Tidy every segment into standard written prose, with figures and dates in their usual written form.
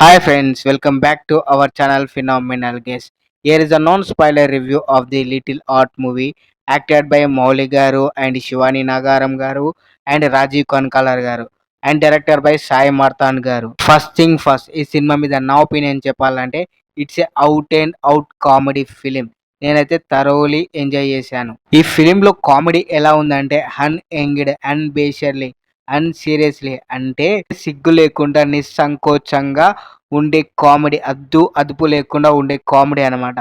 Hi friends, welcome back to our channel Phenomenal Guest. Here is a non-spoiler review of the Little Art movie acted by Mauli Garu and Shivani Nagaram Garu and Rajiv Kankalar Garu and directed by Sai Marthan Garu. First thing first, ఈ cinema మీద నా opinion చెప్పాలంటే it's a out and out comedy film. నేనైతే thoroughly enjoy చేశాను. ఈ ఫిలింలో comedy ఎలా ఉందంటే అన్ఎంగ్డ్, అన్బేషర్లీ, అన్సీరియస్లీ అంటే సిగ్గు లేకుండా నిస్సంకోచంగా ఉండే కామెడీ, అదుపు లేకుండా ఉండే కామెడీ అనమాట.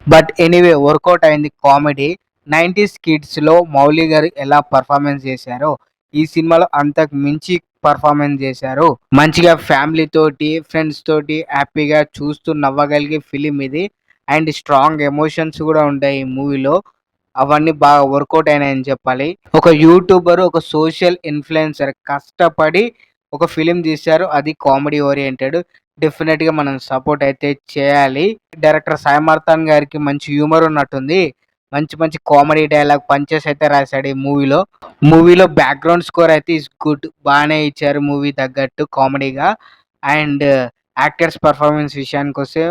బట్ ఎనీవే వర్కౌట్ అయింది కామెడీ. 90s కిడ్స్లో మౌలి గారు ఎలా పర్ఫార్మెన్స్ చేశారో ఈ సినిమాలో అంతకు మించి పర్ఫార్మెన్స్ చేశారు. మంచిగా ఫ్యామిలీ తోటి ఫ్రెండ్స్ తోటి హ్యాపీగా చూస్తూ నవ్వగలిగే ఫిలిం ఇది. అండ్ స్ట్రాంగ్ ఎమోషన్స్ కూడా ఉంటాయి ఈ మూవీలో. అవన్నీ బాగా వర్కౌట్ అయినాయని చెప్పాలి. ఒక యూట్యూబర్, ఒక సోషల్ ఇన్ఫ్లుయెన్సర్ కష్టపడి ఒక ఫిలిం తీశారు. అది కామెడీ ఓరియంటెడ్. డెఫినెట్గా మనం సపోర్ట్ అయితే చేయాలి. డైరెక్టర్ సాయి మార్తాన్ గారికి మంచి హ్యూమర్ ఉన్నట్టుంది. మంచి మంచి కామెడీ డైలాగ్ పంచెస్ అయితే రాశాడు ఈ మూవీలో బ్యాక్గ్రౌండ్ స్కోర్ అయితే ఇస్ గుడ్. బాగానే ఇచ్చారు మూవీ తగ్గట్టు కామెడీగా. అండ్ యాక్టర్స్ పర్ఫార్మెన్స్ విషయానికి వస్తే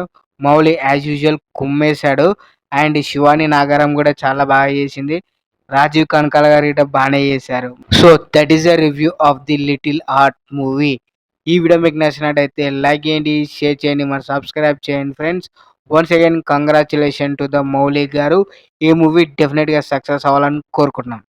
మౌలి యాజ్ యూజువల్ కుమ్మేశాడు. అండ్ శివాని నాగారం కూడా చాలా బాగా చేసింది. రాజీవ్ కనకాల గారు ఇట బాగానే చేశారు. So that is the review of the little art movie. ఈ వీడియో మీకు నచ్చినట్టయితే లైక్ చేయండి, షేర్ చేయండి, మరి సబ్స్క్రైబ్ చేయండి friends. Once again congratulation to the Mouli గారు. ఈ మూవీ డెఫినెట్గా సక్సెస్ అవ్వాలని కోరుకుంటున్నాం.